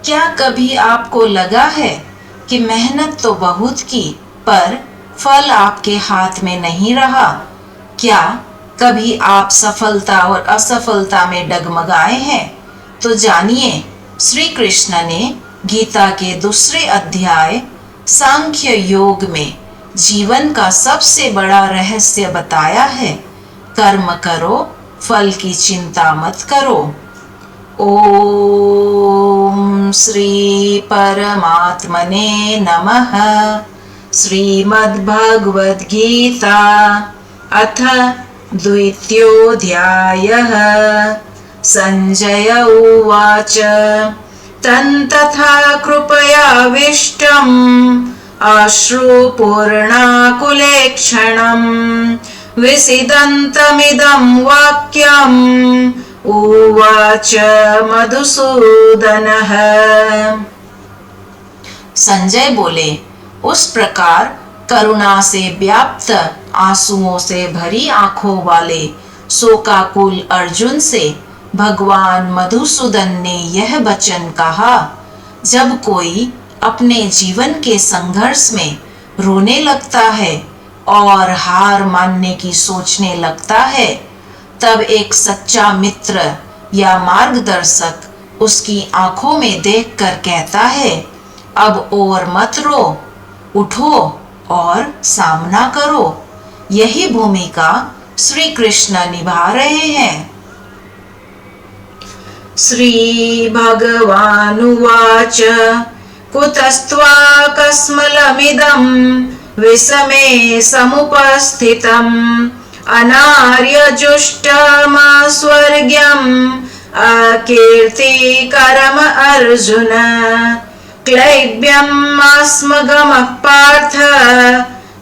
क्या कभी आपको लगा है कि मेहनत तो बहुत की पर फल आपके हाथ में नहीं रहा? क्या कभी आप सफलता और असफलता में डगमगाए हैं? तो जानिए, श्री कृष्ण ने गीता के दूसरे अध्याय सांख्य योग में जीवन का सबसे बड़ा रहस्य बताया है। कर्म करो, फल की चिंता मत करो। ओम श्री परमात्मने नमः। श्रीमद्भगवद गीता अथ द्वितीयोऽध्यायः। संजय उवाच तन्तथा कृपयाविष्टम् अश्रुपूर्णाकुलेक्षणम् विसिदन्तमिदं वाक्यम् उवाच मधुसूदनः। संजय बोले, उस प्रकार करुणा से व्याप्त आंसुओं से भरी आंखों वाले शोकाकुल अर्जुन से भगवान मधुसूदन ने यह वचन कहा। जब कोई अपने जीवन के संघर्ष में रोने लगता है और हार मानने की सोचने लगता है, तब एक सच्चा मित्र या मार्गदर्शक उसकी आंखों में देखकर कहता है, अब और मत रो, उठो और सामना करो। यही भूमिका श्री कृष्ण निभा रहे हैं। श्री भगवानुवाच कुतस्त्वाकस्मलमिदं विषमे समुपस्थितम् अनार्यजुष्टमस्वर्ग्यम् अकीर्तिकरम् अर्जुन। क्लैब्यम् अस्मगमः पार्थ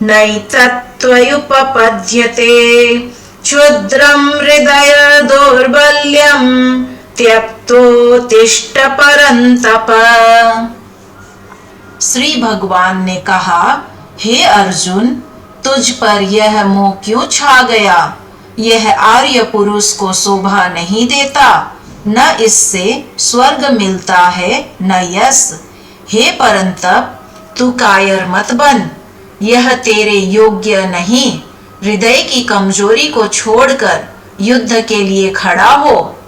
नैतत्त्वयुपपद्यते। क्षुद्रं हृदय दौर्बल्यं त्यक्तोत्तिष्ठ परन्तप। श्री भगवान ने कहा, हे अर्जुन, तुझ पर यह मोह क्यों छा गया? यह आर्य पुरुष को शोभा नहीं देता, न इससे स्वर्ग मिलता है न यश। हे परंतप, तू कायर मत बन, यह तेरे योग्य नहीं। हृदय की कमजोरी को छोड़कर युद्ध के लिए खड़ा हो।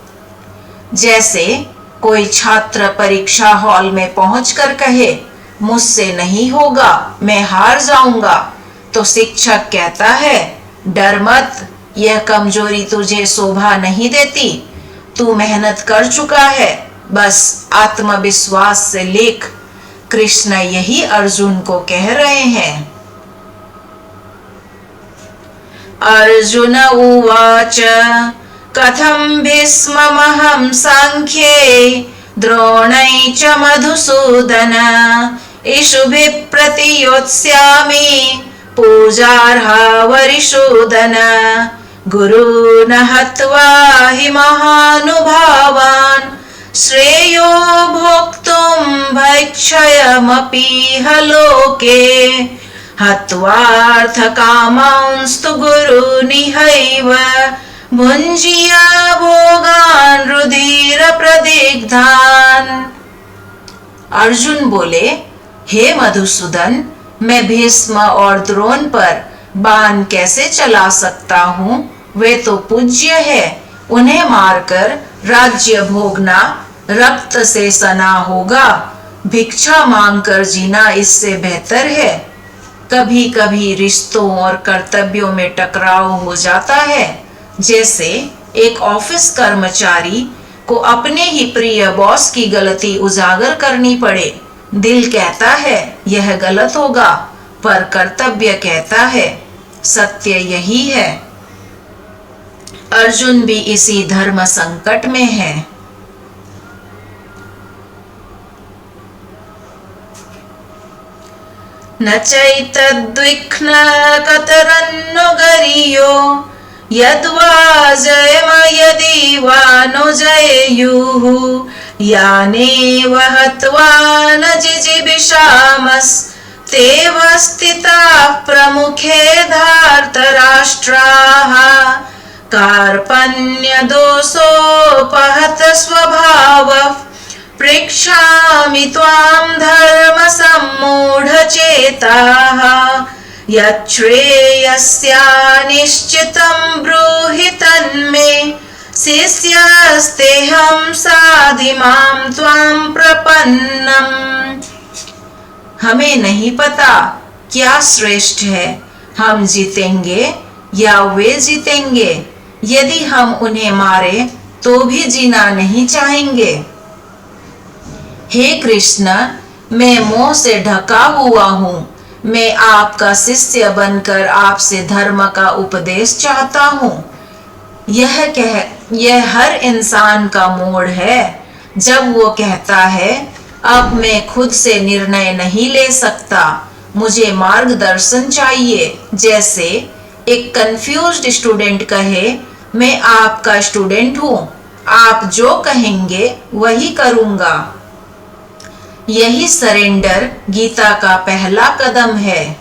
जैसे कोई छात्र परीक्षा हॉल में पहुंचकर कहे, मुझसे नहीं होगा, मैं हार जाऊंगा, तो शिक्षक कहता है, डर मत, यह कमजोरी तुझे शोभा नहीं देती, तू मेहनत कर चुका है, बस आत्मविश्वास से लिख। कृष्ण यही अर्जुन को कह रहे हैं। अर्जुन उवाच कथं भीष्ममहं सांख्ये द्रोणै च मधुसूदन इषुभिः प्रतियोत्स्यामि पूजार्हा वरिसूदन। गुरून् हत्वा हि महानुभावान् श्रेयो भोक्तुं भैक्षयमपीह लोके। हत्वार्थकामांस्तु गुरूनिहैव भुञ्जीय भोगान् रुधिरप्रदिग्धान्। अर्जुन बोले, हे मधुसूदन, मैं भीष्म और द्रोण पर बाण कैसे चला सकता हूँ? वे तो पूज्य है, उन्हें मारकर राज्य भोगना रक्त से सना होगा। भिक्षा मांगकर जीना इससे बेहतर है। कभी कभी रिश्तों और कर्तव्यों में टकराव हो जाता है। जैसे एक ऑफिस कर्मचारी को अपने ही प्रिय बॉस की गलती उजागर करनी पड़े। दिल कहता है यह गलत होगा, पर कर्तव्य कहता है सत्य यही है। अर्जुन भी इसी धर्म संकट में है। न चैतद्विघ्न कतरन्नो गरीयो यद्वा जयम यदि वा नो जयेयुः यानेव हत्वा न जिजीविषामस्तेव स्थिताः प्रमुखे धार्तराष्ट्राः। कार्पण्यदोषोपहत स्वभावः पृच्छामि त्वां धर्मसम्मूढचेताः यच्छ्रेयस्यानिश्चितं ब्रूहि तन्मे शिष्यस्तेऽहं साधिमां त्वां प्रपन्नम्। हमें नहीं पता क्या श्रेष्ठ है, हम जीतेंगे या वे जीतेंगे। यदि हम उन्हें मारे तो भी जीना नहीं चाहेंगे। हे कृष्ण, मैं मोह से ढका हुआ हूँ। मैं आपका शिष्य बनकर आपसे धर्म का उपदेश चाहता हूँ। यह हर इंसान का मोड़ है जब वो कहता है अब मैं खुद से निर्णय नहीं ले सकता, मुझे मार्गदर्शन चाहिए। जैसे एक कंफ्यूज्ड स्टूडेंट कहे मैं आपका स्टूडेंट हूँ, आप जो कहेंगे वही करूँगा। यही सरेंडर गीता का पहला कदम है।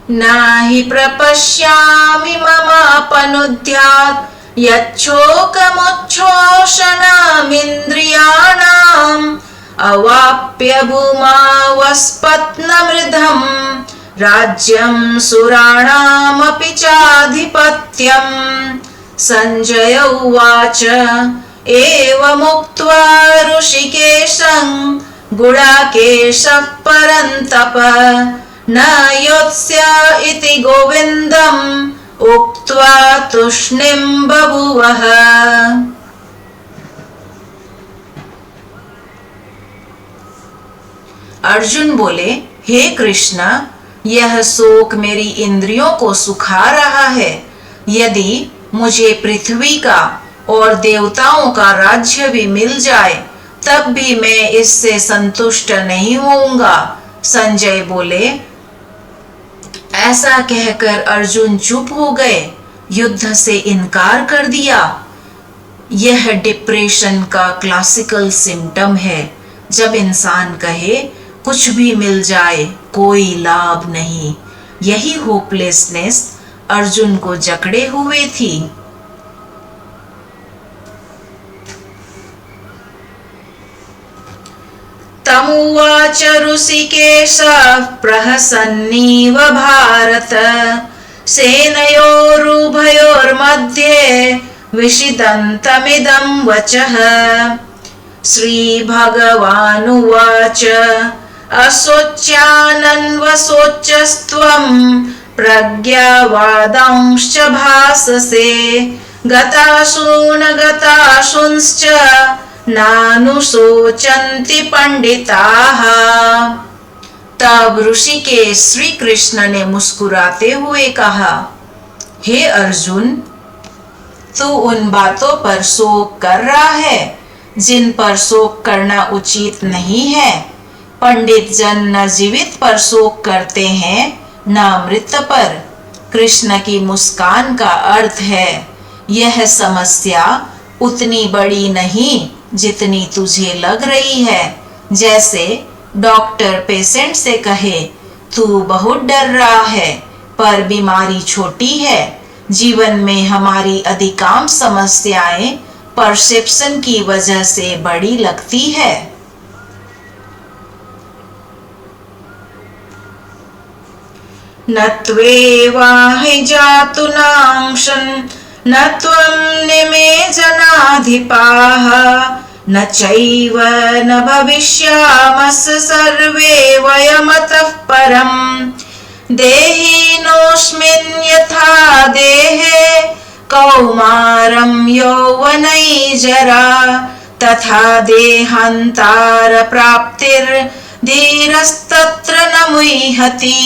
नाहि प्रपश्यामि ममापनुद्यात् यच्छोकमुच्छोषणमिन्द्रियाणाम् अवाप्य भूमावस्पत्नमृधम् राज्यं सुराणामपि चाधिपत्यम्। संजय उवाच एवमुक्त्वा ऋषिकेशं गुडाकेशः परन्तप न योत्स्य इति गोविन्दम् उक्त्वा तूष्णीं बभूवः। अर्जुन बोले, हे कृष्ण, यह शोक मेरी इंद्रियों को सुखा रहा है। यदि मुझे पृथ्वी का और देवताओं का राज्य भी मिल जाए तब भी मैं इससे संतुष्ट नहीं होऊंगा। संजय बोले, ऐसा कहकर अर्जुन चुप हो गए, युद्ध से इनकार कर दिया। यह डिप्रेशन का क्लासिकल सिम्टम है, जब इंसान कहे कुछ भी मिल जाए कोई लाभ नहीं। यही होपलेसनेस अर्जुन को जकड़े हुए थी। तमुवाच ऋषिकेशः प्रहसन्नीव भारत सेनयोरुभयोर्मध्ये विषिदन्तमिदं वचः। श्रीभगवानुवाच असोच्यानन्वसोचस्त्वं प्रज्ञावादांश्च भाससे गतासूनगतासूंश्च नानुशोचन्ति पंडिताः। तब ऋषिकेश श्री कृष्ण ने मुस्कुराते हुए कहा, हे अर्जुन, तू उन बातों पर शोक कर रहा है जिन पर शोक करना उचित नहीं है। पंडित जन न जीवित पर शोक करते हैं न मृत पर। कृष्ण की मुस्कान का अर्थ है, यह समस्या उतनी बड़ी नहीं जितनी तुझे लग रही है। जैसे डॉक्टर पेशेंट से कहे, तू बहुत डर रहा है पर बीमारी छोटी है। जीवन में हमारी अधिकांश समस्याएं परसेप्शन की वजह से बड़ी लगती है। न त्वेवाहि जातुनांशन् न त्वं निमे जनाधिपाः न चैव न भविष्यामः सर्वे वयमतः परम्। देहिनोऽस्मिन् यथा देहे कौमारं यौवनैर्जरा तथा देहान्तार प्राप्तिर्धीरस्तत्र न मुह्यति।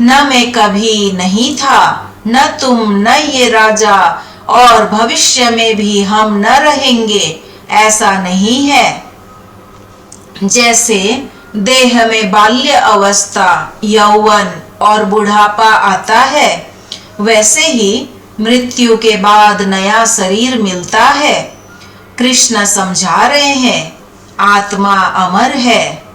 न मैं कभी नहीं था, न तुम, न ये राजा, और भविष्य में भी हम न रहेंगे, ऐसा नहीं है। जैसे देह में बाल्य अवस्था, यौवन और बुढ़ापा आता है, वैसे ही मृत्यु के बाद नया शरीर मिलता है। कृष्ण समझा रहे हैं, आत्मा अमर है।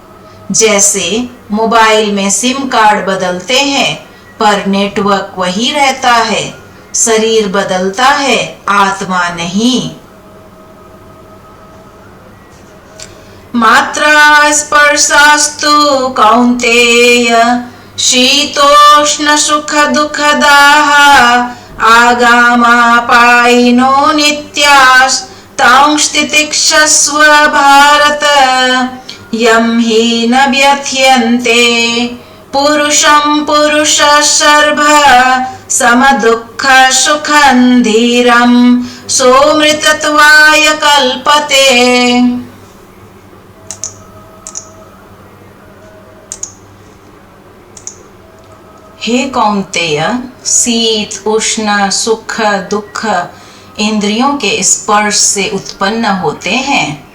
जैसे मोबाइल में सिम कार्ड बदलते हैं पर नेटवर्क वही रहता है, शरीर बदलता है, आत्मा नहीं। मात्रा स्पर्शास्तु कौन्तेय शीतोष्ण सुख दुःखदाः आगामापायिनो नित्यास् तांस्तितिक्षस्व भारत यं हि न व्यथ्यन्ते पुरुषं पुरुषः सर्व समदुःख सुखं धीरं सोमृतत्वाय कल्पते। हे कौन्तेय, शीत उष्ण सुख दुख इंद्रियों के स्पर्श से उत्पन्न होते हैं।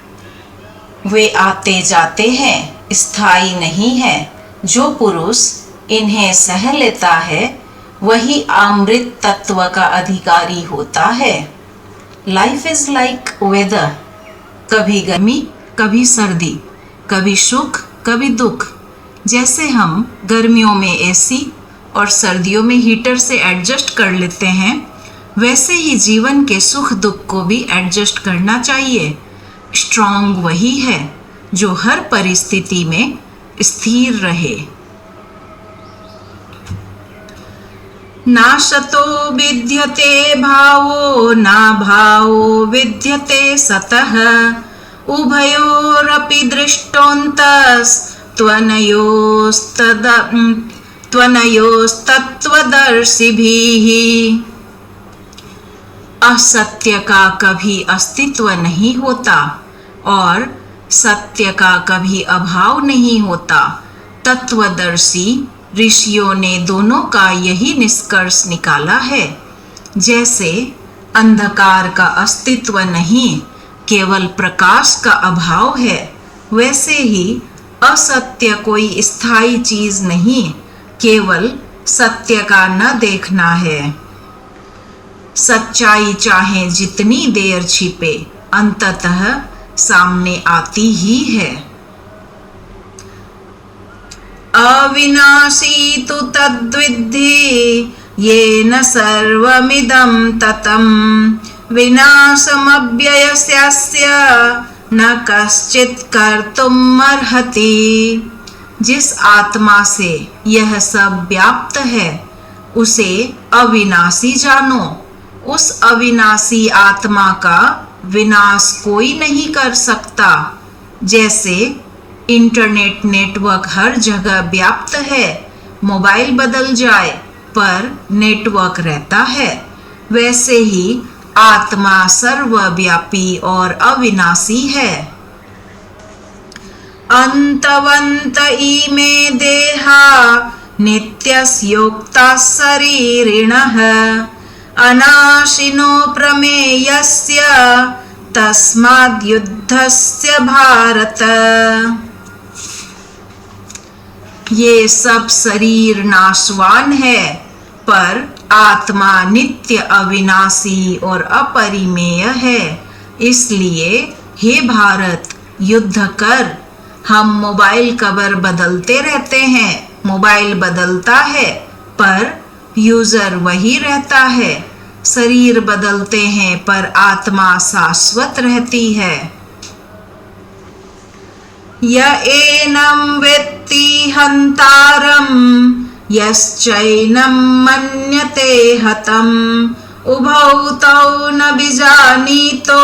वे आते जाते हैं, स्थायी नहीं है। जो पुरुष इन्हें सह लेता है वही अमृत तत्व का अधिकारी होता है। लाइफ इज लाइक वेदर, कभी गर्मी कभी सर्दी, कभी सुख कभी दुख। जैसे हम गर्मियों में एसी और सर्दियों में हीटर से एडजस्ट कर लेते हैं, वैसे ही जीवन के सुख दुख को भी एडजस्ट करना चाहिए। स्ट्रॉन्ग वही है जो हर परिस्थिति में स्थिर रहे। नाशतो विद्यते भावो ना भावो विद्यते सतः उभयोरपि दृष्टोऽन्तस् त्वनयोस्तत्त्वदर्शिभिः। असत्य का कभी अस्तित्व नहीं होता और सत्य का कभी अभाव नहीं होता। तत्वदर्शी ऋषियों ने दोनों का यही निष्कर्ष निकाला है। जैसे अंधकार का अस्तित्व नहीं, केवल प्रकाश का अभाव है, वैसे ही असत्य कोई स्थायी चीज नहीं, केवल सत्य का न देखना है। सच्चाई चाहे जितनी देर छिपे, अंततः सामने आती ही है। अविनाशी तु तद्विद्धि येन सर्वमिदं ततं विनाशमव्ययस्यस्य न कश्चित् कर्तुम् अर्हति। जिस आत्मा से यह सब व्याप्त है उसे अविनाशी जानो। उस अविनाशी आत्मा का विनाश कोई नहीं कर सकता। जैसे इंटरनेट नेटवर्क हर जगह व्याप्त है, मोबाइल बदल जाए पर नेटवर्क रहता है, वैसे ही आत्मा सर्वव्यापी और अविनाशी है। अंतवंत इमे देहा नित्यस्योक्ताः शरीरिणः अनाशिनो प्रमेयस्य तस्माद्युद्धस्य भारत। ये सब शरीर नाशवान है, पर आत्मा नित्य अविनाशी और अपरिमेय है। इसलिए हे भारत, युद्ध कर। हम मोबाइल कवर बदलते रहते हैं, मोबाइल बदलता है पर यूजर वही रहता है। शरीर बदलते हैं पर आत्मा शाश्वत रहती है। य एनं वेत्ति हन्तारं यश्चैनं मन्यते हतम् उभौ तौ न विजानीतो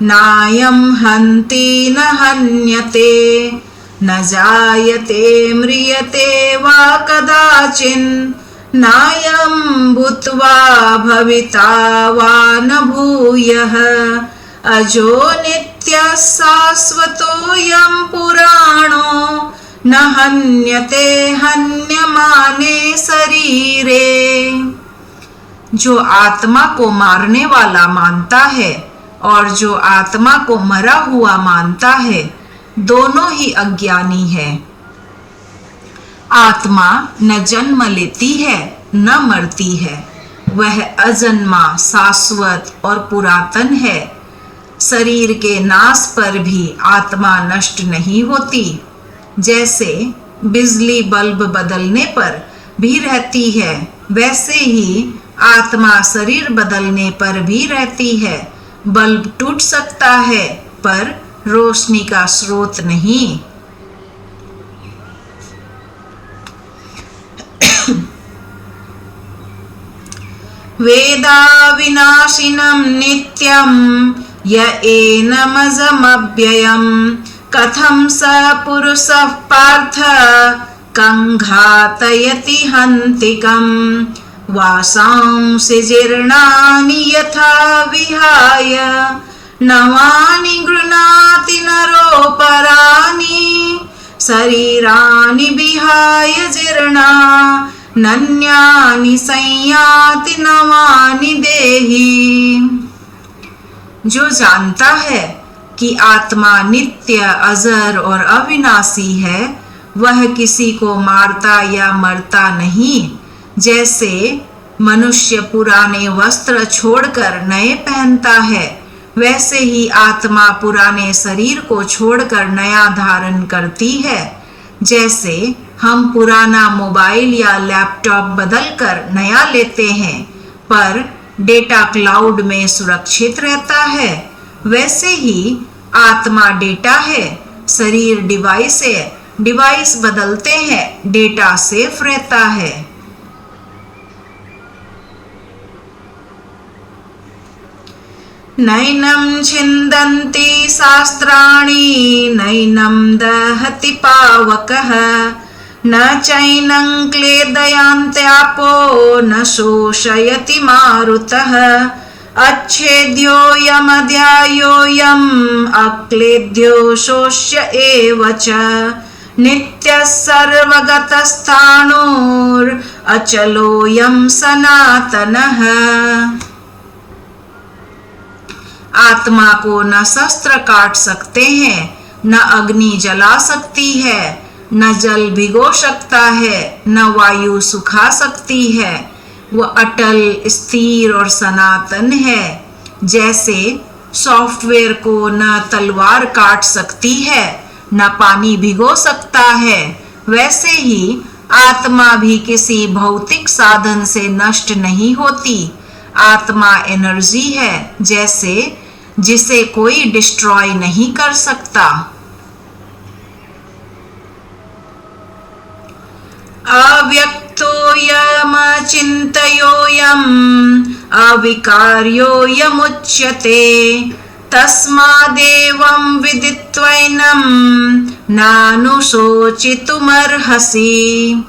नायं हन्ति न हन्यते न जायते म्रियते वा कदाचिन् नायं भूत्वा भविता वा न भूयः अजो नित्यः शाश्वतोऽयं पुराणो न हन्यते हन्यमाने शरीरे। जो आत्मा को मारने वाला मानता है और जो आत्मा को मरा हुआ मानता है, दोनों ही अज्ञानी है। आत्मा न जन्म लेती है न मरती है, वह अजन्मा शाश्वत और पुरातन है। शरीर के नाश पर भी आत्मा नष्ट नहीं होती। जैसे बिजली बल्ब बदलने पर भी रहती है, वैसे ही आत्मा शरीर बदलने पर भी रहती है। बल्ब टूट सकता है पर रोशनी का स्रोत नहीं। वेदा विनाशिनं नित्यं य एनमजमव्ययम् कथं स पुरुषः पार्थ कङ्घातयति हन्तिकम् वासांसि जीर्णानि यथा विहाय नवानि गृह्णाति नरोपराणि शरीराणि विहाय जीर्णा नन्यानि संयाति नवानि देहि। जो जानता है कि आत्मा नित्य अजर और अविनाशी है, वह किसी को मारता या मरता नहीं। जैसे मनुष्य पुराने वस्त्र छोड़कर नए पहनता है, वैसे ही आत्मा पुराने शरीर को छोड़कर नया धारण करती है। जैसे हम पुराना मोबाइल या लैपटॉप बदलकर नया लेते हैं पर डेटा क्लाउड में सुरक्षित रहता है, वैसे ही आत्मा डेटा है, शरीर डिवाइस है। डिवाइस बदलते हैं, डेटा सेफ रहता है। नैनं छिन्दन्ति शास्त्राणि नैनं दहति पावकः न चैनं क्लेदयान्त्यापो न शोषयति मारुतः अच्छेद्योऽयमध्यायोऽयम् अक्लेद्यो शोष्य एव च नित्यः सर्वगतस्थाणुरचलोऽयं सनातनः। आत्मा को न शस्त्र काट सकते हैं, न अग्नि जला सकती है, न जल भिगो सकता है, न वायु सुखा सकती है। वह अटल, स्थिर और सनातन है। जैसे सॉफ्टवेयर को न तलवार काट सकती है, न पानी भिगो सकता है, वैसे ही आत्मा भी किसी भौतिक साधन से नष्ट नहीं होती। आत्मा एनर्जी है, जैसे जिसे कोई डिस्ट्रॉय नहीं कर सकता। अव्यक्तोऽयमचिन्तयोऽयम् अविकार्योऽयमुच्यते तस्मादेवं विदित्वैनं नानुशोचितुमर्हसि।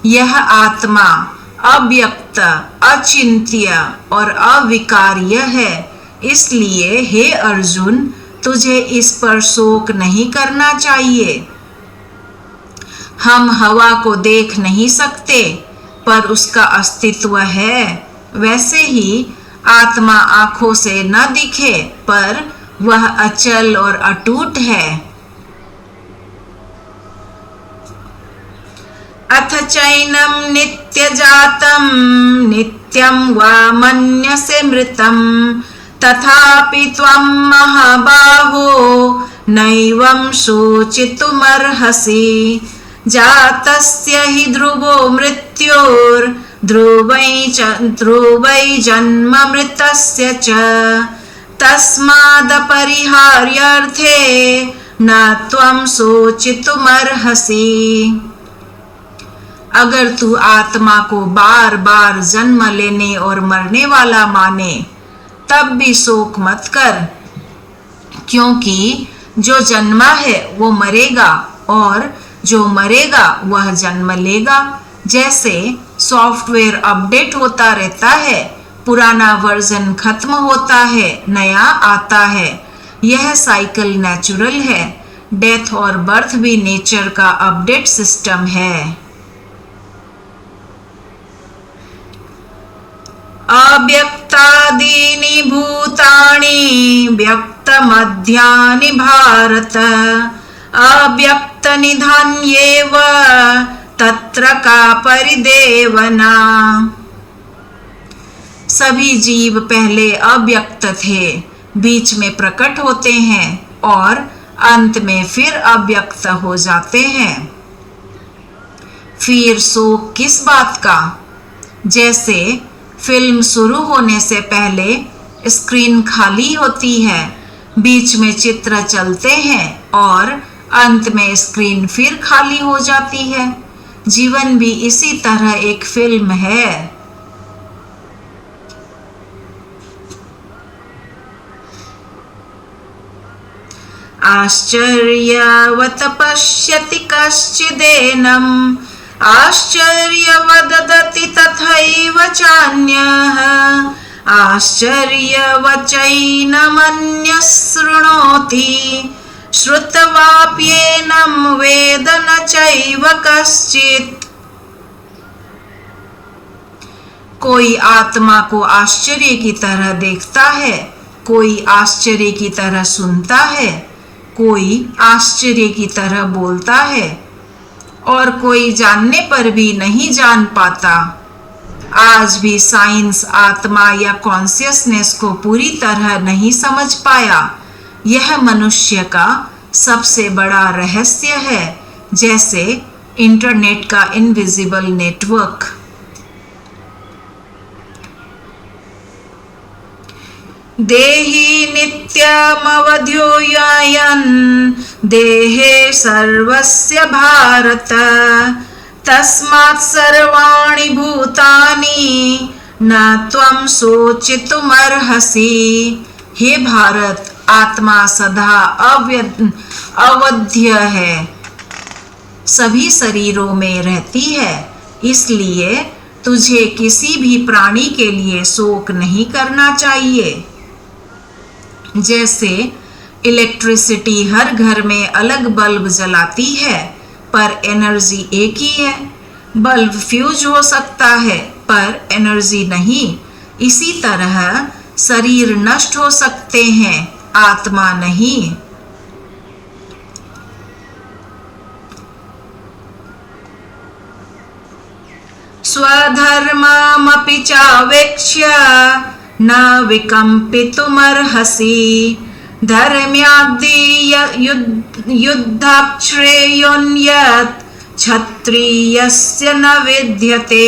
यह आत्मा अव्यक्त, अचिंत्य और अविकार्य है, इसलिए हे अर्जुन, तुझे इस पर शोक नहीं करना चाहिए। हम हवा को देख नहीं सकते पर उसका अस्तित्व है, वैसे ही आत्मा आंखों से न दिखे पर वह अचल और अटूट है। अथ चैनं नित्यजातं नित्यं वा मन्यसे मृतं तथापि त्वं महाबाहो नैवं शोचितुमर्हसि। जातस्य हि ध्रुवो मृत्योर्ध्रुवै जन्म मृतस्य च तस्मादपरिहार्यर्थे न त्वं शोचितुमर्हसि। अगर तू आत्मा को बार बार जन्म लेने और मरने वाला माने तब भी शोक मत कर, क्योंकि जो जन्मा है वो मरेगा और जो मरेगा वह जन्म लेगा। जैसे सॉफ्टवेयर अपडेट होता रहता है, पुराना वर्जन खत्म होता है, नया आता है। यह साइकिल नेचुरल है। डेथ और बर्थ भी नेचर का अपडेट सिस्टम है। अव्यक्तादीनि भूतानि व्यक्तमध्यानि भारत अव्यक्तनिधन्येव तत्र का परिदेवना। सभी जीव पहले अव्यक्त थे, बीच में प्रकट होते हैं और अंत में फिर अव्यक्त हो जाते हैं। फिर शोक किस बात का? जैसे फिल्म शुरू होने से पहले स्क्रीन खाली होती है, बीच में चित्र चलते हैं और अंत में स्क्रीन फिर खाली हो जाती है। जीवन भी इसी तरह एक फिल्म है। आश्चर्यवत् पश्यति कश्चिदेनम् आश्चर्यवदति तथैव चान्यः आश्चर्यवचैनमन्यः शृणोति श्रुत्वाप्येनं वेद न चैव कश्चित्। कोई आत्मा को आश्चर्य की तरह देखता है, कोई आश्चर्य की तरह सुनता है, कोई आश्चर्य की तरह बोलता है और कोई जानने पर भी नहीं जान पाता। आज भी साइंस आत्मा या कॉन्शियसनेस को पूरी तरह नहीं समझ पाया। यह मनुष्य का सबसे बड़ा रहस्य है, जैसे इंटरनेट का इनविजिबल नेटवर्क। देहि नित्यमवध्योऽयन् देहे सर्वस्य भारत तस्मात् सर्वाणि भूतानि न त्वं शोचितुमर्हसि। हे भारत, आत्मा सदा अवध्य है, सभी शरीरों में रहती है, इसलिए तुझे किसी भी प्राणी के लिए शोक नहीं करना चाहिए। जैसे इलेक्ट्रिसिटी हर घर में अलग बल्ब जलाती है, पर एनर्जी एक ही है। बल्ब फ्यूज हो सकता है, पर एनर्जी नहीं। इसी तरह शरीर नष्ट हो सकते हैं, आत्मा नहीं। स्वधर्ममपि चावेक्ष्य न विकम्पितुमर्हसि धर्म्याद्य युद्धक्षेयोन्यत् क्षत्रियस्य न विद्यते।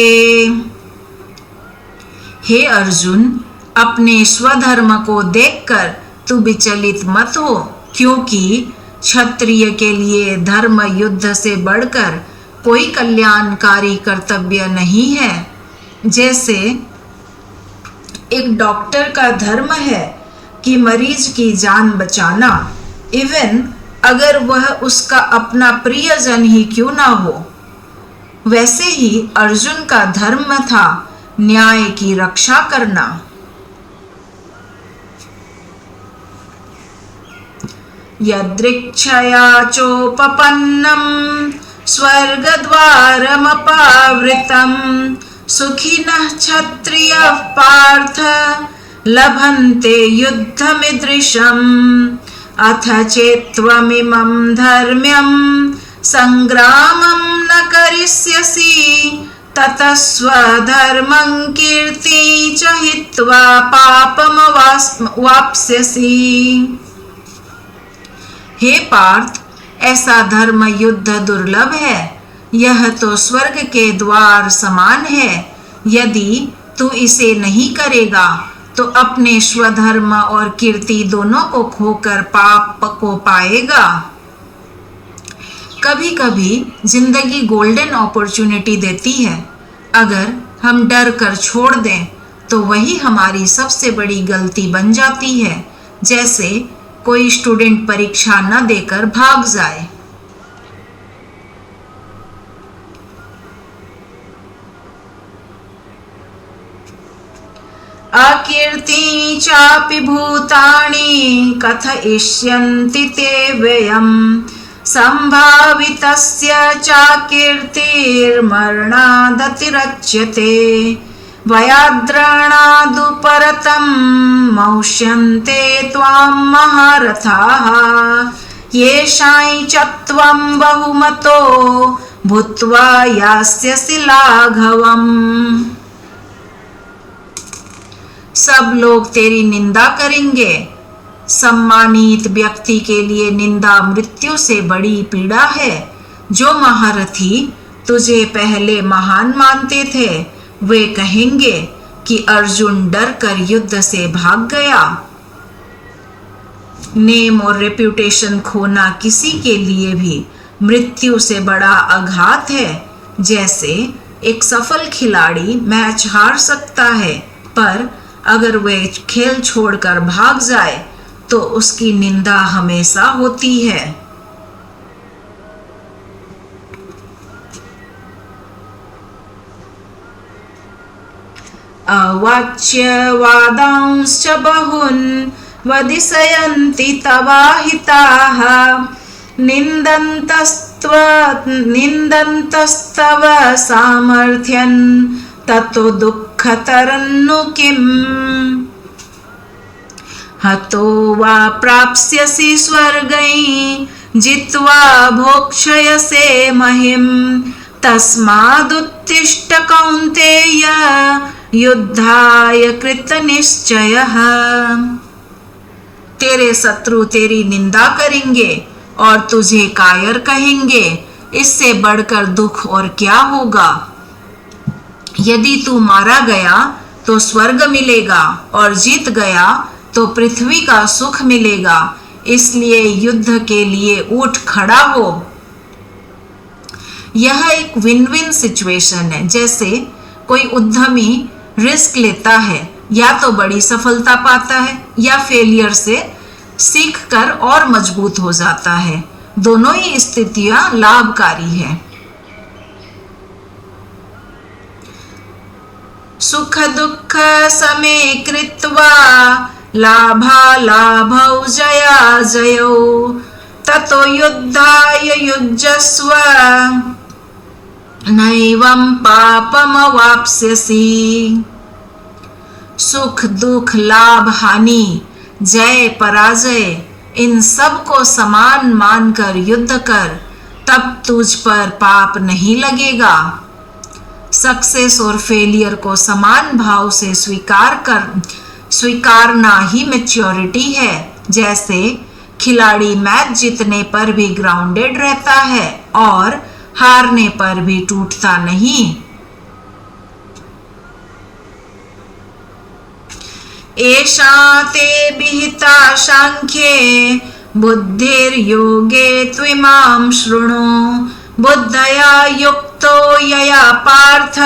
हे अर्जुन, अपने स्वधर्म को देखकर तू विचलित मत हो, क्योंकि क्षत्रिय के लिए धर्म युद्ध से बढ़कर कोई कल्याणकारी कर्तव्य नहीं है। जैसे एक डॉक्टर का धर्म है कि मरीज की जान बचाना, इवन अगर वह उसका अपना प्रियजन ही क्यों ना हो। वैसे ही अर्जुन का धर्म था न्याय की रक्षा करना। यदृच्छया चोपपन्नं स्वर्गद्वारमपावृतं सुखिनः क्षत्रियः पार्थ लभन्ते युद्धमीदृशम् अथ चेत्त्वमिमं धर्म्यं संग्रामं न करिष्यसि ततः स्वधर्मं कीर्ति च हित्वा पापमवाप्स्यसि। हे पार्थ, ऐसा धर्म युद्ध दुर्लभ है, यह तो स्वर्ग के द्वार समान है। यदि तू इसे नहीं करेगा तो अपने स्वधर्म और कीर्ति दोनों को खोकर पाप को पाएगा। कभी कभी जिंदगी गोल्डन अपॉर्चुनिटी देती है, अगर हम डर कर छोड़ दें तो वही हमारी सबसे बड़ी गलती बन जाती है। जैसे कोई स्टूडेंट परीक्षा न देकर भाग जाए। अकीर्ति चापि भूतानि कथयिष्यन्ति ते व्ययम् संभावितस्य चाकीर्तिर्मरणादतिरच्यते वयाद्रणादुपरतं मौष्यन्ते त्वां महारथाः येषां च त्वं बहुमतो भूत्वा यास्यसि लाघवम्। सब लोग तेरी निंदा करेंगे। सम्मानित व्यक्ति के लिए निंदा मृत्यु से बड़ी पीड़ा है। जो महारथी तुझे पहले महान मानते थे वे कहेंगे कि अर्जुन डर कर युद्ध से भाग गया। नेम और रेप्यूटेशन खोना किसी के लिए भी मृत्यु से बड़ा आघात है। जैसे एक सफल खिलाड़ी मैच हार सकता है, पर अगर वह खेल छोड़कर भाग जाए तो उसकी निंदा हमेशा होती है। अवाच्यवादांश्च बहून् वदिष्यन्ति तवाहिताः निन्दन्तस्तव सामर्थ्यं ततो दुःखतरन्नु किम्। हतो वा प्राप्स्यसि स्वर्गं जित्वा भोक्ष्यसे महीम् तस्मादुत्तिष्ठ कौन्तेय युद्धाय कृतनिश्चयः। तेरे शत्रु तेरी निंदा करेंगे और तुझे कायर कहेंगे, इससे बढ़कर दुख और क्या होगा। यदि तू मारा गया तो स्वर्ग मिलेगा और जीत गया तो पृथ्वी का सुख मिलेगा, इसलिए युद्ध के लिए उठ खड़ा हो। यह एक विन विन सिचुएशन है। जैसे कोई उद्यमी रिस्क लेता है, या तो बड़ी सफलता पाता है या फेलियर से सीख कर और मजबूत हो जाता है। दोनों ही स्थितियां लाभकारी है। सुख दुख समे कृत्वा लाभालाभौ जया जयौ ततो युद्धाय युज्यस्व नैवं पापमवाप्स्यसि। सुख दुख लाभ हानि जय पराजय इन सब को समान मानकर युद्ध कर, तब तुझ पर पाप नहीं लगेगा। सक्सेस और फेलियर को समान भाव से स्वीकारना ही मैच्योरिटी है। जैसे खिलाड़ी मैच जीतने पर भी ग्राउंडेड रहता है और हारने पर भी टूटता नहीं। एषा ते विहिता सांख्ये बुद्धिर्योगे त्विमां शृणु बुद्धया युक्तो यया पार्थ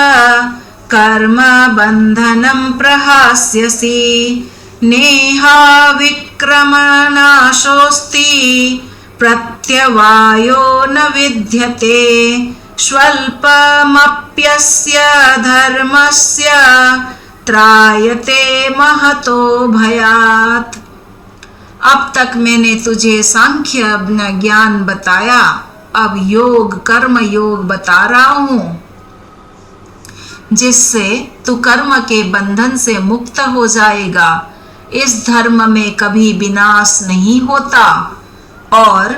कर्म बंधनं प्रहास्यसि नेहा विक्रमनाशोऽस्ति प्रत्यवायो न विद्यते स्वल्पमप्यस्य धर्मस्य त्रायते महतो भयात्। अब तक मैंने तुझे सांख्य ज्ञान बताया, अब योग कर्म योग बता रहा हूं, जिससे तू कर्म के बंधन से मुक्त हो जाएगा। इस धर्म में कभी विनाश नहीं होता और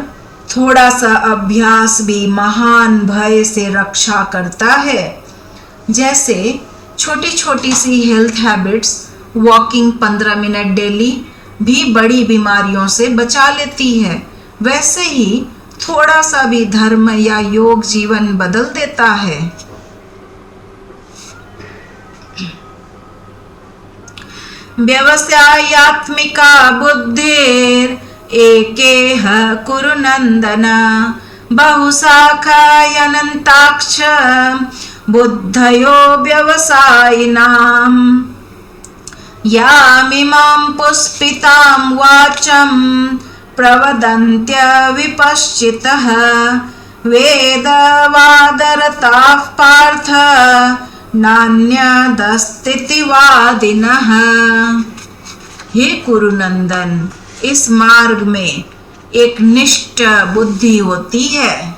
थोड़ा सा अभ्यास भी महान भय से रक्षा करता है। जैसे छोटी छोटी सी health habits, walking 15 minute daily भी बड़ी बीमारियों से बचा लेती है, वैसे ही थोड़ा सा भी धर्म या योग जीवन बदल देता है। व्यवसायात्मिका बुद्धिर एकेह कुरु नंदन बहुशाखायनन्ताक्ष बुद्धयो व्यवसायिनाम् यामिमां पुष्पितां वाचं प्रवदन्त्य विपश्चितः वेदवादरताः पार्थ नान्यदस्तितिवादिनः। हे कुरुनंदन, इस मार्ग में एक निष्ठ बुद्धि होती है,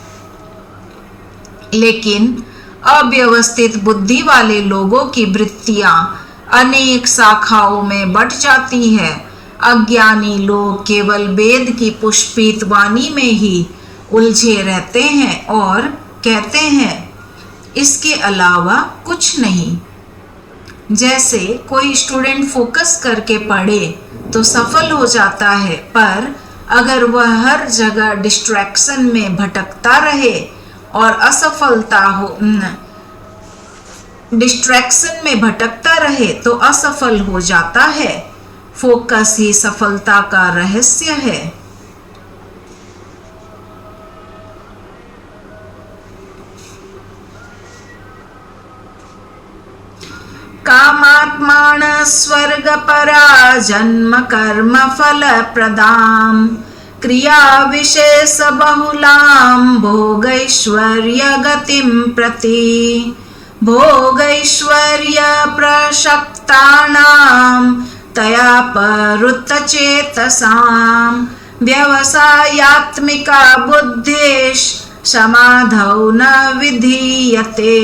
लेकिन अव्यवस्थित बुद्धि वाले लोगों की वृत्तियां अनेक शाखाओं में बट जाती है। अज्ञानी लोग केवल वेद की पुष्पित वाणी में ही उलझे रहते हैं और कहते हैं इसके अलावा कुछ नहीं। जैसे कोई स्टूडेंट फोकस करके पढ़े तो सफल हो जाता है, पर अगर वह हर जगह डिस्ट्रैक्शन में भटकता रहे और डिस्ट्रैक्शन में भटकता रहे तो असफल हो जाता है। फोकस ही सफलता का रहस्य है। कामात्मान स्वर्ग परा जन्म कर्म फल प्रदाम क्रिया विशेष बहुलाम भोगैश्वर्य गतिम प्रति भोगैश्वर्य प्रशक्तानां तया परुत्त चेतसां व्यवसायात्मिका बुद्धिश समाधौ न विधीयते।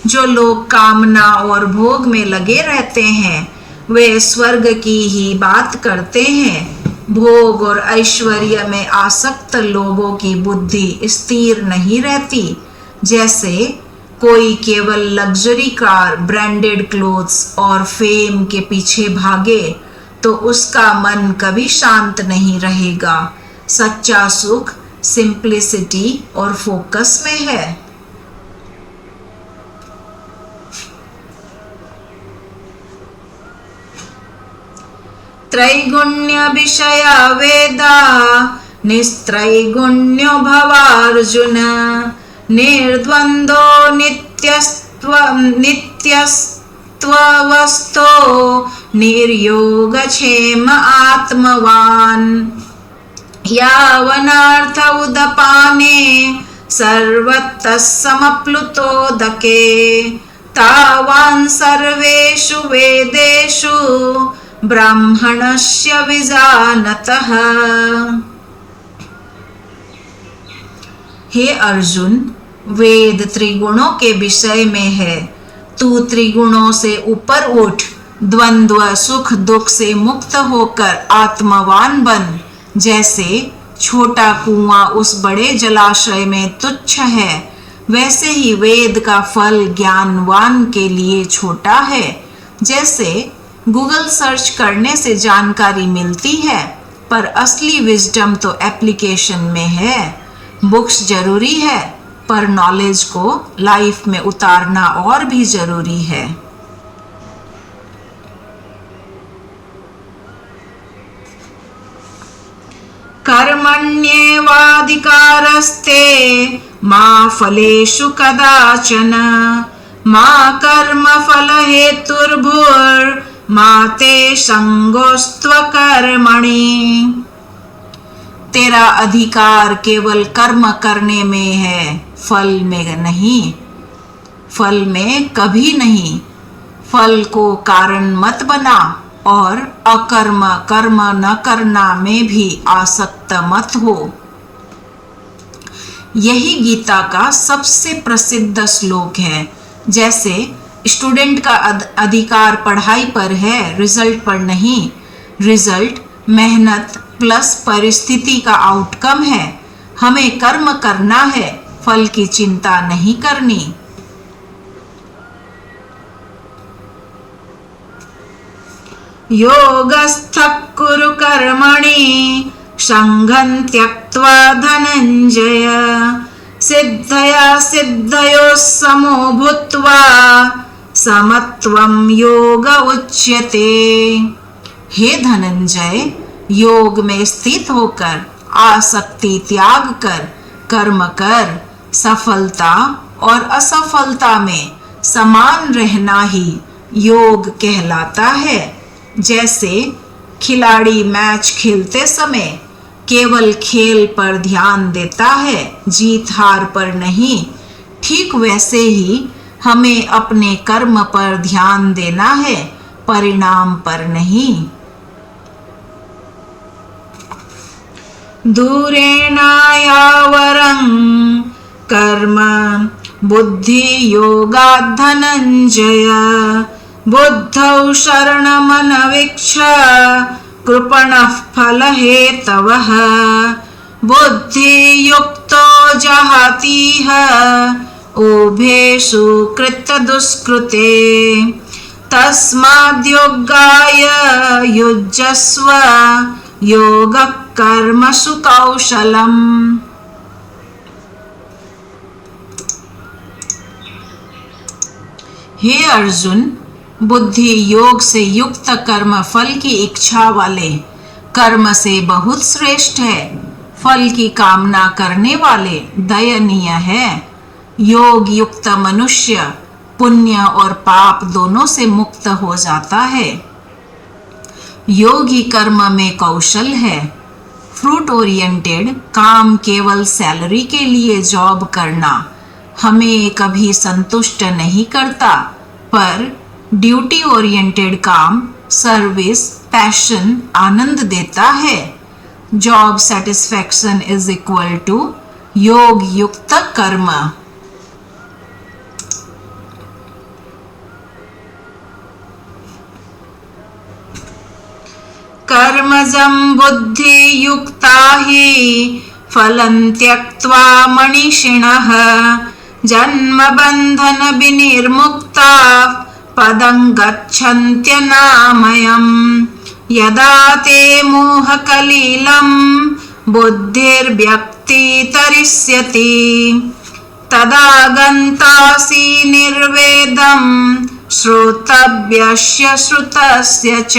जो लोग कामना और भोग में लगे रहते हैं वे स्वर्ग की ही बात करते हैं। भोग और ऐश्वर्य में आसक्त लोगों की बुद्धि स्थिर नहीं रहती। जैसे कोई केवल लग्जरी कार, ब्रांडेड क्लोथ्स और फेम के पीछे भागे तो उसका मन कभी शांत नहीं रहेगा। सच्चा सुख सिंप्लिसिटी और फोकस में है। त्रैगुण्य विषया वेदा निस्त्रैगुण्यो भवार्जुन निर्द्वंद्वो नित्यस्त्ववस्थो निर्योगक्षेम आत्मवान् यावनार्थ उदपाने सर्वतः समप्लुतोदके तावान् सर्वेषु वेदेषु ब्राह्मणस्य विजानतः। हे अर्जुन, वेद त्रिगुणों के विषय में है। तू त्रिगुणों से ऊपर उठ, द्वंद्व सुख दुख से मुक्त होकर आत्मवान बन। जैसे छोटा कुआं उस बड़े जलाशय में तुच्छ है, वैसे ही वेद का फल ज्ञानवान के लिए छोटा है। जैसे गूगल सर्च करने से जानकारी मिलती है, पर असली विजडम तो एप्लीकेशन में है। बुक्स जरूरी है, पर नॉलेज को लाइफ में उतारना और भी जरूरी है। कर्मण्येवाधिकारस्ते मा फलेषु कदाचन मा कर्मफल हेतुर्भुर्मा ते संगोस्त्वकर्मणि। तेरा अधिकार केवल कर्म करने में है, फल में नहीं। फल में कभी नहीं। फल को कारण मत बना और अकर्म कर्म न करना में भी आसक्त मत हो। यही गीता का सबसे प्रसिद्ध श्लोक है। जैसे स्टूडेंट का अधिकार पढ़ाई पर है, रिजल्ट पर नहीं। रिजल्ट मेहनत प्लस परिस्थिति का आउटकम है। हमें कर्म करना है, फल की चिंता नहीं करनी। योगस्थः कुरु कर्मणि संघं त्यक्त्वा धनंजय सिद्धया सिद्धयोः समो भूत्वा समत्वं योग उच्यते। हे धनंजय, योग में स्थित होकर आसक्ति त्याग कर कर्म कर। सफलता और असफलता में समान रहना ही योग कहलाता है। जैसे खिलाड़ी मैच खेलते समय केवल खेल पर ध्यान देता है, जीत हार पर नहीं। ठीक वैसे ही हमें अपने कर्म पर ध्यान देना है, परिणाम पर नहीं। दूरेणायावरं कर्म बुद्धि योगात् धनंजय बुद्धौ शरणमनवीक्ष कृपणः फलहेतवः बुद्धियुक्तो जहातीह उभयेषु कृतदुष्कृते तस्माद्योगाय युज्यस्व योगः कर्मसु कौशलम्। हे अर्जुन, बुद्धि योग से युक्त कर्म फल की इच्छा वाले कर्म से बहुत श्रेष्ठ है। फल की कामना करने वाले दयनीय है। योग युक्त मनुष्य पुण्य और पाप दोनों से मुक्त हो जाता है। योगी कर्म में कौशल है। फ्रूट ओरिएंटेड काम केवल सैलरी के लिए जॉब करना हमें कभी संतुष्ट नहीं करता, पर ड्यूटी ओरिएंटेड काम सर्विस पैशन आनंद देता है। Job satisfaction is equal to योग युक्त कर्म। कर्मजं बुद्धि युक्ता ही फलं त्यक्त्वा मनीषिणः जन्म बंधन विनिर्मुक्ता पदं गच्छन्त्यनामयम्। यदा ते मोहकलिलं बुद्धिर्व्यक्तितरिष्यति तदा गन्तासि निर्वेदं श्रोतव्यस्य श्रुतस्य च।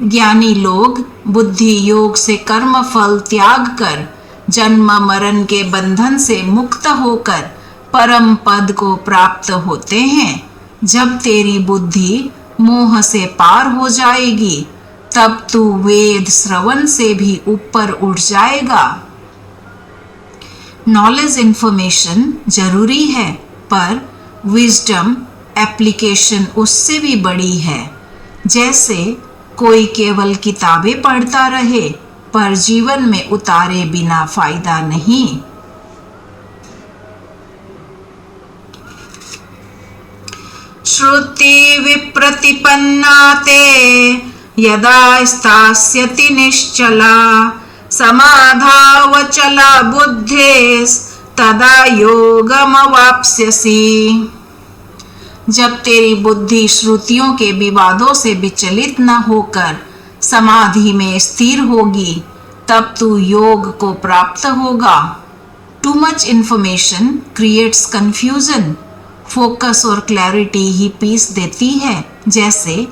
ज्ञानी लोग बुद्धि योग से कर्म फल त्याग कर जन्म मरण के बंधन से मुक्त होकर परम पद को प्राप्त होते हैं। जब तेरी बुद्धि मोह से पार हो जाएगी तब तू वेद श्रवण से भी ऊपर उठ जाएगा। नॉलेज इंफॉर्मेशन जरूरी है, पर विजडम एप्लीकेशन उससे भी बड़ी है। जैसे कोई केवल किताबें पढ़ता रहे पर जीवन में उतारे बिना फायदा नहीं। श्रुति विप्रतिपन्ना ते यदा स्थास्यति निश्चला समाधावचला बुद्धिस्तदा योगमवाप्स्यसि। जब तेरी बुद्धि श्रुतियों के विवादों से विचलित न होकर समाधि में स्थिर होगी तब तू योग को प्राप्त होगा। Too much information creates confusion. Focus और क्लैरिटी ही पीस देती है। जैसे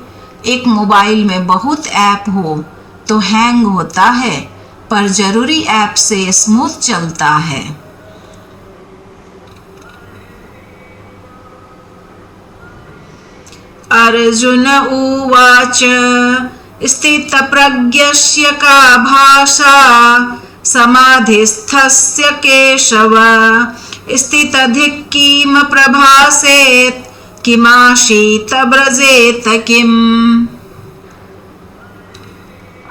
एक मोबाइल में बहुत ऐप हो तो हैंग होता है, पर जरूरी ऐप से स्मूथ चलता है। अर्जुन उवाच स्थितप्रज्ञस्य का भाषा समाधिस्थस्य केशव स्थितधिक् किम प्रभासेत् किमाशीत व्रजेत किम।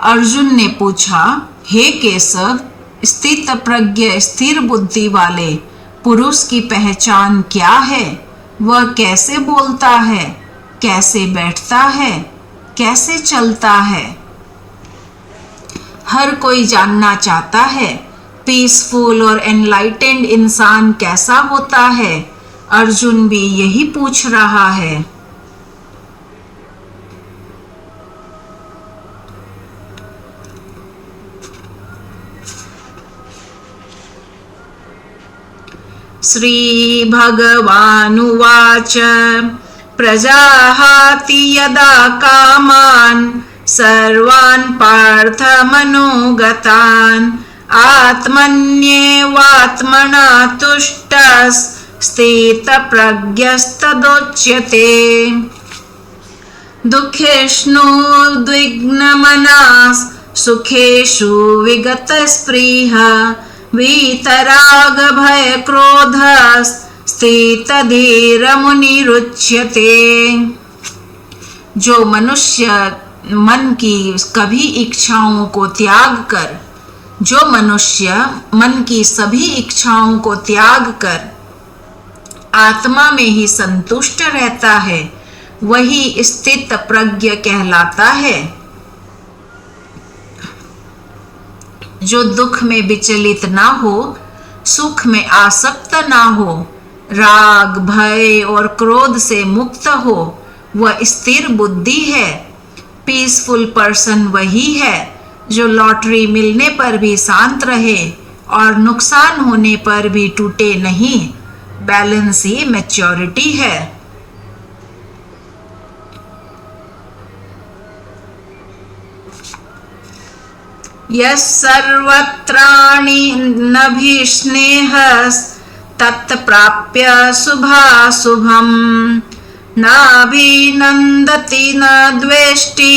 अर्जुन ने पूछा, हे केशव, स्थित प्रज्ञ स्थिर बुद्धि वाले पुरुष की पहचान क्या है? वह कैसे बोलता है, कैसे बैठता है, कैसे चलता है? हर कोई जानना चाहता है पीसफुल और एनलाइटेंड इंसान कैसा होता है। अर्जुन भी यही पूछ रहा है। श्री भगवानुवाच प्रजाहाति यदा कामान् सर्वान् पार्थ मनोगतान् आत्मन्येवात्मना तुष्टः स्थितप्रज्ञस्तदोच्यते। दुःखेष्णोद्विग्नमनाः सुखेषु विगतस्पृहः वीतरागभयक्रोधः स्थितधीरमुनिरुच्यते। जो मनुष्य मन की सभी इच्छाओं को त्याग कर आत्मा में ही संतुष्ट रहता है, वही स्थित प्रज्ञ कहलाता है। जो दुख में विचलित ना हो, सुख में आसक्त ना हो, राग भय और क्रोध से मुक्त हो, वह स्थिर बुद्धि है। पीसफुल पर्सन वही है जो लॉटरी मिलने पर भी शांत रहे और नुकसान होने पर भी टूटे नहीं। बैलेंस ही मैच्योरिटी है। यस्सर्वत्राणिनभिस्नेहस्तत्प्राप्य शुभाशुभम् नाभिनन्दति न द्वेष्टि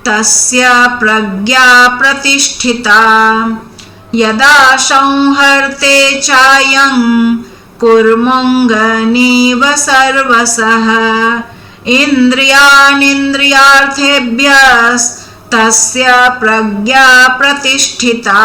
तस्य प्रज्ञा प्रतिष्ठिता। यदा संहर्ते चायं कुर्मुङ्गनीव सर्वशः इन्द्रियाणीन्द्रियार्थेभ्यस्तस्य प्रज्ञा प्रतिष्ठिता।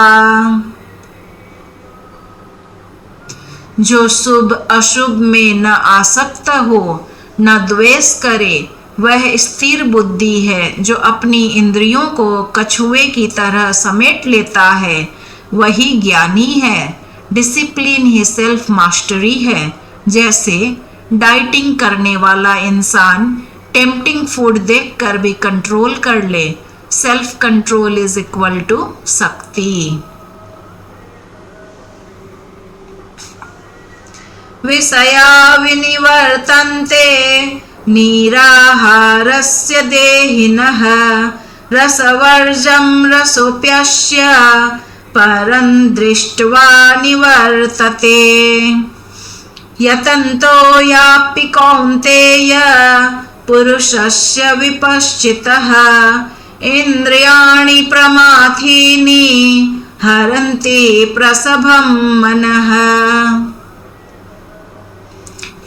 जो शुभ अशुभ में न आसक्त हो न द्वेष करे वह स्थिर बुद्धि है। जो अपनी इंद्रियों को कछुए की तरह समेट लेता है वही ज्ञानी है। डिसिप्लिन ही सेल्फ मास्टरी है। जैसे डाइटिंग करने वाला इंसान टेम्पटिंग फूड देखकर भी कंट्रोल कर ले। Self control is equal to शक्ति। विषया विनिवर्तन्ते निराहारस्य देहिनः रसवर्जं रसोप्यस्य परं दृष्ट्वा निवर्तते। यतन्तो यापि कौन्तेय पुरुषस्य विपश्चितः इन्द्रियाणि प्रमाथीनि हरन्ति प्रसभं मनः।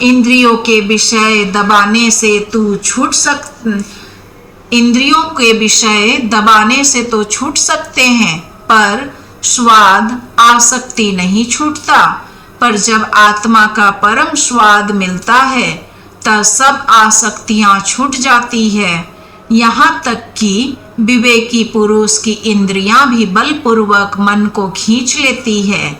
इंद्रियों के विषय दबाने से तो छूट सकते हैं पर स्वाद आसक्ति नहीं छूटता। पर जब आत्मा का परम स्वाद मिलता है तब सब आसक्तियां छूट जाती है। यहाँ तक कि विवेकी पुरुष की इंद्रियां भी बलपूर्वक मन को खींच लेती है।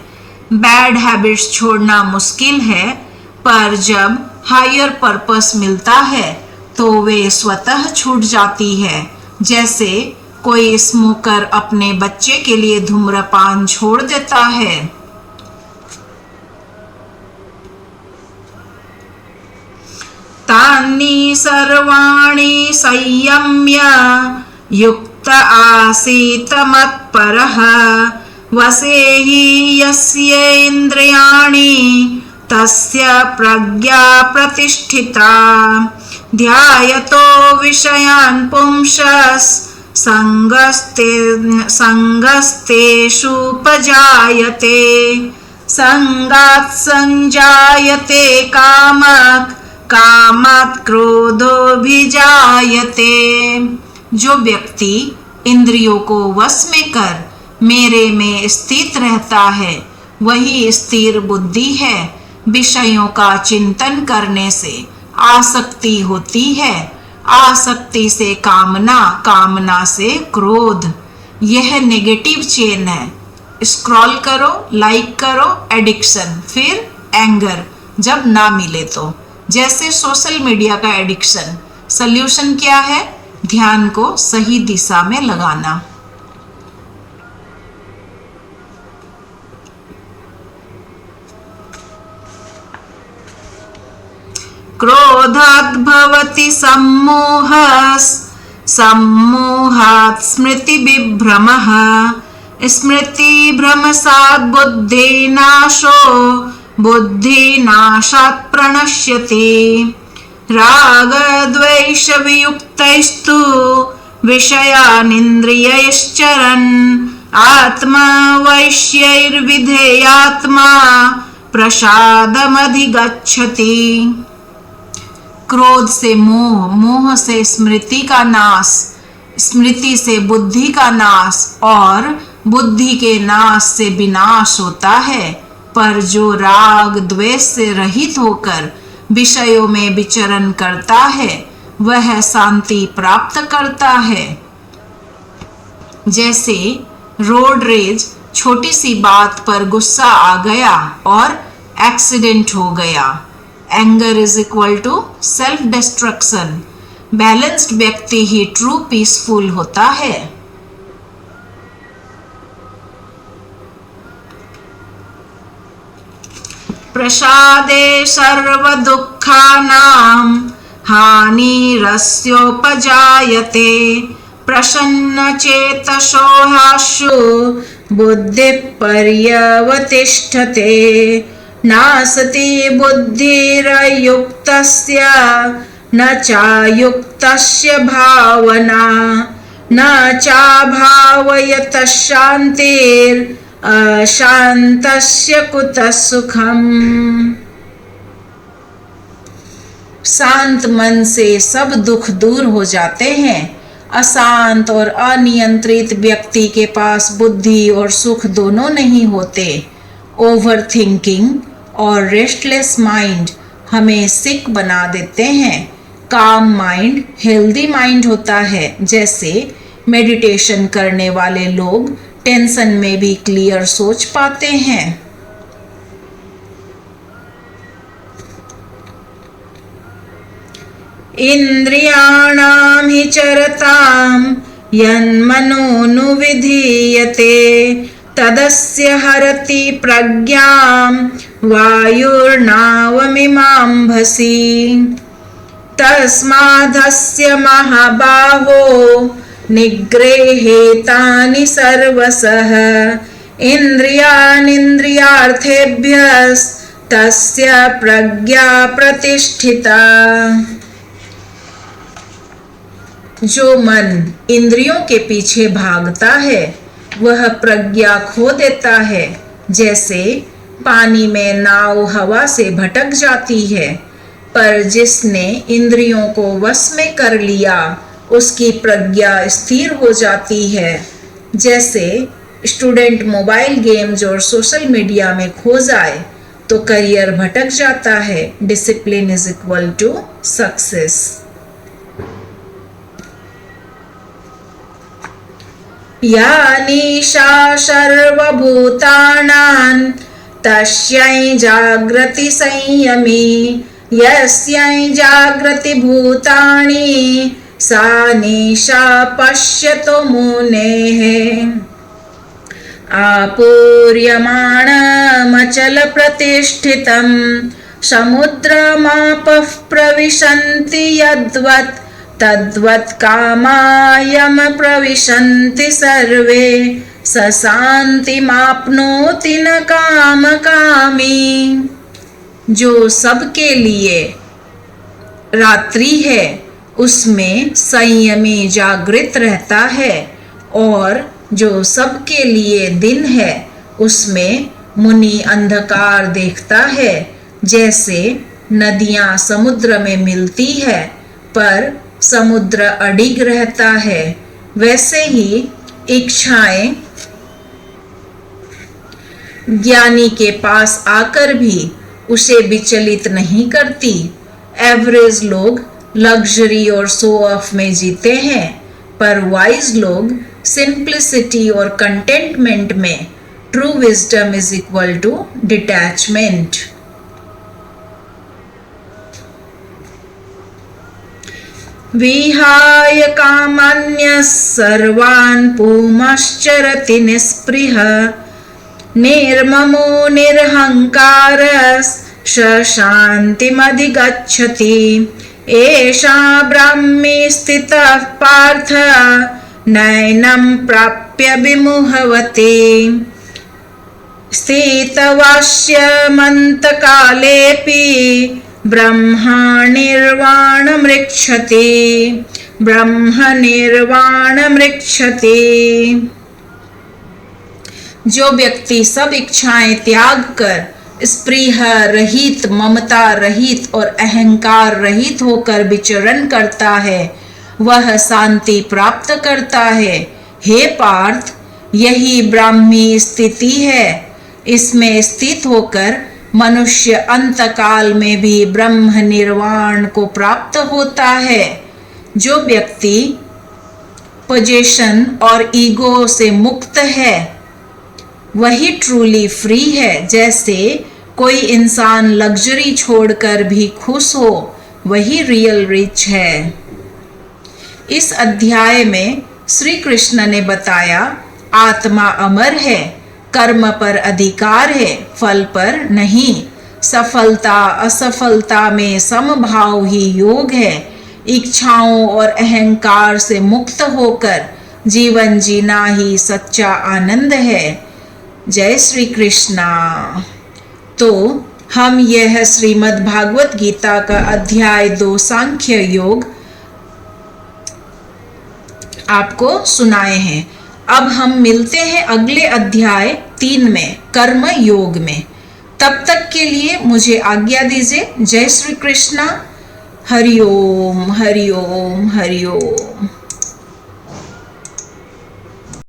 बैड हैबिट्स छोड़ना मुश्किल है पर जब हायर पर्पस मिलता है तो वे स्वतः छूट जाती है। जैसे कोई स्मोकर अपने बच्चे के लिए धूम्रपान छोड़ देता है। तानि सर्वाणि संयम्य युक्त आसीत मत्परः वसे हि यस्येन्द्रियाणि तस्य प्रज्ञा प्रतिष्ठिता। ध्यायतो विषयान् पुंसस् संगस्तेषुपजायते संगात् संजायते कामात् क्रोधोऽभिजायते। जो व्यक्ति इंद्रियों को वश में कर मेरे में स्थित रहता है वही स्थिर बुद्धि है। विषयों का चिंतन करने से आसक्ति होती है। आसक्ति से कामना, कामना से क्रोध। यह नेगेटिव चेन है। स्क्रॉल करो, लाइक करो, एडिक्शन, फिर एंगर जब ना मिले तो। जैसे सोशल मीडिया का एडिक्शन। सल्यूशन क्या है? ध्यान को सही दिशा में लगाना। क्रोधात् भवति सम्मोहात् स्मृतिविभ्रमः स्मृतिभ्रंशात् बुद्धिनाशात् प्रणश्यति। रागद्वेषवियुक्तैस्तु विषयानिन्द्रियैश्चरन् आत्मवैश्यैर्विधेयात्मा प्रसादमधिगच्छति। क्रोध से मोह, मोह से स्मृति का नाश, स्मृति से बुद्धि का नाश और बुद्धि के नाश से विनाश होता है। पर जो राग द्वेष से रहित होकर विषयों में विचरण करता है वह शांति प्राप्त करता है। जैसे रोड रेज, छोटी सी बात पर गुस्सा आ गया और एक्सीडेंट हो गया। Anger is equal to self destruction. Balanced व्यक्ति ही ट्रू पीसफुल होता है। प्रसादे सर्वदुःखानां हानिरस्योपजायते प्रसन्नचेतसो ह्याशु बुद्धिः पर्यवतिष्ठते नासति बुद्धिरयुक्तस्य न चायुक्तस्य भावना न चाभावयतः शान्तिरशान्तस्य कुतः सुखम्। शांत मन से सब दुख दूर हो जाते हैं। अशांत और अनियंत्रित व्यक्ति के पास बुद्धि और सुख दोनों नहीं होते। ओवर थिंकिंग और रेस्टलेस माइंड हमें सिक बना देते हैं। काम माइंड हेल्दी माइंड होता है। जैसे मेडिटेशन करने वाले लोग टेंशन में भी क्लियर सोच पाते हैं। इंद्रियाणां हि चरतां यन्मनोनुविधीयते तदस्य हरति प्रज्ञां वायुर्नावमिमाम्भसि तस्मादस्य महाबाहो निग्रहेतानि सर्वशः इन्द्रियाणीन्द्रियार्थेभ्यस्तस्य प्रज्ञा प्रतिष्ठिता। जो मन इंद्रियों के पीछे भागता है वह प्रज्ञा खो देता है। जैसे पानी में नाव हवा से भटक जाती है, पर जिसने इंद्रियों को वश में कर लिया उसकी प्रज्ञा स्थिर हो जाती है। जैसे स्टूडेंट मोबाइल गेम्स और सोशल मीडिया में खो जाए तो करियर भटक जाता है। Discipline is equal to success. या निशा सर्वभूतानां तस्यै जागृति संयमी यस्यै जागृति भूतानि सा निशा पश्यतो मुनेः। आपूर्यमाणमचलप्रतिष्ठितं समुद्रमापः प्रविशन्ति यद्वत् तद्वत् कामायम प्रविशन्ति सर्वे स शान्तिमाप्नोति न कामकामी। जो सबके लिए रात्रि है उसमें संयमी जागृत रहता है, और जो सबके लिए दिन है उसमें मुनि अंधकार देखता है। जैसे नदियां समुद्र में मिलती है पर समुद्र अडिग रहता है, वैसे ही इच्छाएं ज्ञानी के पास आकर भी उसे विचलित नहीं करती। एवरेज लोग लग्जरी और शो ऑफ में जीते हैं, पर वाइज लोग सिंप्लिसिटी और कंटेंटमेंट में। True wisdom is equal to detachment. विहाय कामान्यः सर्वान् पुंश्चरति निःस्पृहः निर्ममो निरहङ्कारः स शान्तिमधिगच्छति। एषा ब्राह्मी स्थितः पार्थ नैनं प्राप्य विमुहवति स्थितवास्यमन्तकालेऽपि ब्रह्मनिर्वाणमृच्छति। जो व्यक्ति सब इच्छाएं त्याग कर स्पृह रहित, ममता रहित और अहंकार रहित होकर विचरण करता है वह शांति प्राप्त करता है। हे पार्थ, यही ब्राह्मी स्थिति है। इसमें स्थित होकर मनुष्य अंतकाल में भी ब्रह्म निर्वाण को प्राप्त होता है। जो व्यक्ति पोजेशन और ईगो से मुक्त है वही ट्रूली फ्री है। जैसे कोई इंसान लग्जरी छोड़कर भी खुश हो वही रियल रिच है। इस अध्याय में श्री कृष्ण ने बताया आत्मा अमर है, कर्म पर अधिकार है, फल पर नहीं। सफलता असफलता में समभाव ही योग है। इच्छाओं और अहंकार से मुक्त होकर जीवन जीना ही सच्चा आनंद है। जय श्री कृष्णा। तो हम यह श्रीमद् भागवत गीता का अध्याय 2 सांख्य योग आपको सुनाए हैं। अब हम मिलते हैं अगले अध्याय 3 में, कर्म योग में। तब तक के लिए मुझे आज्ञा दीजिए। जय श्री कृष्णा। हरि ओम हरि ओम हरि ओम।